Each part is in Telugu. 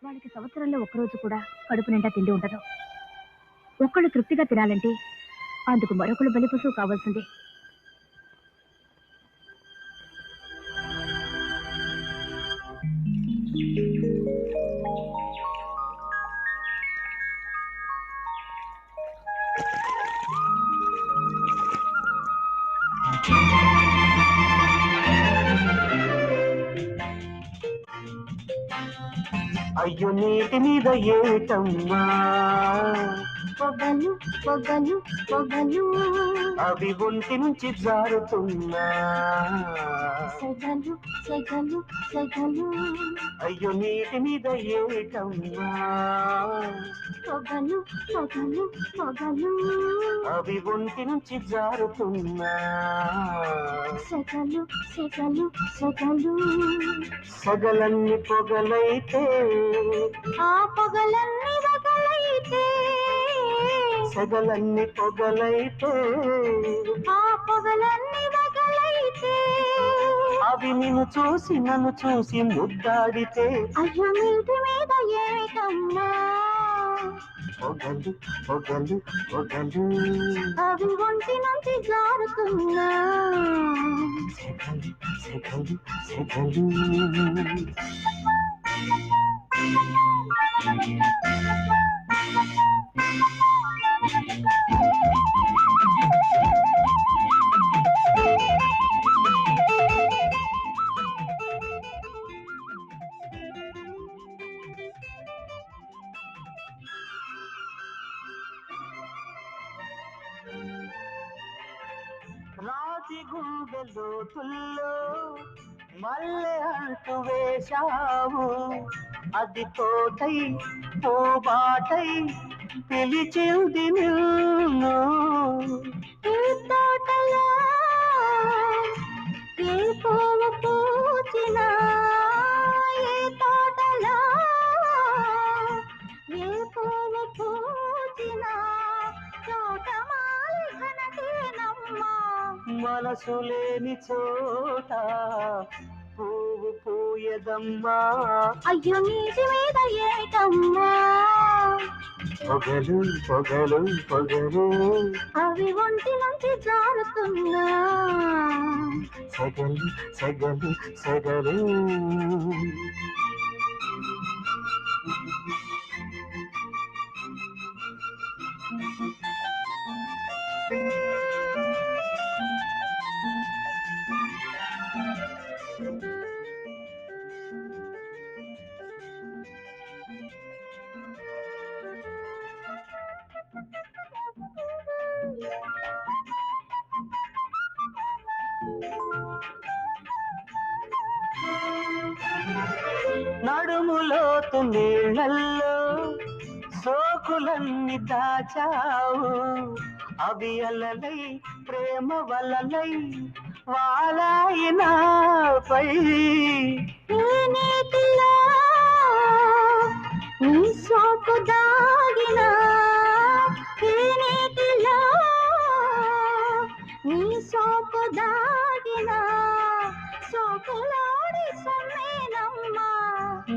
వాళ్ళకి సంవత్సరంలో ఒక్కరోజు కూడా కడుపు నిండా తిండి ఉండదు. ఒక్కళ్ళు తృప్తిగా తినాలంటే అందుకు మరొకళ్ళు బలిపశువు కావాల్సిందే. అయ్యో నీటి మీద ఏటమ్మా పొగలు పొగలు పొగలు అవి ఒంటి నుంచి జారుతున్నా సెగలు సెగలు సెగలు అయ్యో నీటి మీద ఏటమ్మా పొగలు పొగలు పొగలు అవి ఒంటి నుంచి జారుతున్నా సెగలు సెగలు సెగలు సగలన్ని పొగలైతే ఆ పొగలన్నీ వగలైతే సగలన్ని పొగలైతే ఆ పొగలన్నీ వగలైతే అవి నిన్ను చూసి నన్ను చూసి ముద్దాడితే అయ్యో నీటి మీద ఏటమ్మా పొగలు పొగలు పొగలు అవి ఒంటి నుంచి జారుతున్నా సెగలు సెగలు సెగలు రాతి గుండెలో తుల్లో మల్లె అంటూ వేశావు అది తోటై పోబాటై పిలిచింది నిన్ను ఈ తోటలో ఏ పువ్వు పూచినా ఈ తోటలో ఏ పువ్వు పూచినా తోటమాలి ఘనతేనమ్మా మనసు లేని చోట పువ్వు పూయదమ్మా అయ్యో నీటి మీద ఏటమ్మా పొగలు పొగలు పొగలు అవి ఒంటి నుంచి జారుతున్నా సెగలు సెగలు సెగలు నడుములోతు నీళ్ళల్లో సోకులన్నీ దాచావు అవి అలలై ప్రేమ వలలై వాలాయి నాపై ఈ నీటిలో నీ సోకు దాగినా ఈ నీటిలో నీ సోకు దాగినా సోకులాడి సొమ్మేనమ్మా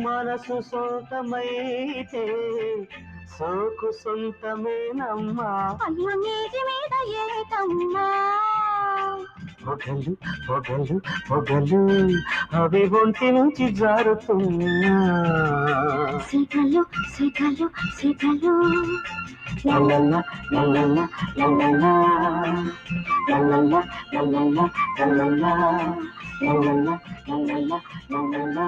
మనసు సొంతమైతే సోకు సొంతమేనమ్మా అయ్యో నీటి మీద ఏటమ్మా పొగలు పొగలు పొగలు అవి ఒంటి నుంచి జారుతున్నా సెగలు సెగలు సెగలు లల్లల్ల లల్లల్ల లల్లల్ల లల్లల్ల లల్లల్ల లల్లల్ల లల్లల్ల లల్లల్ల లల్లల్ల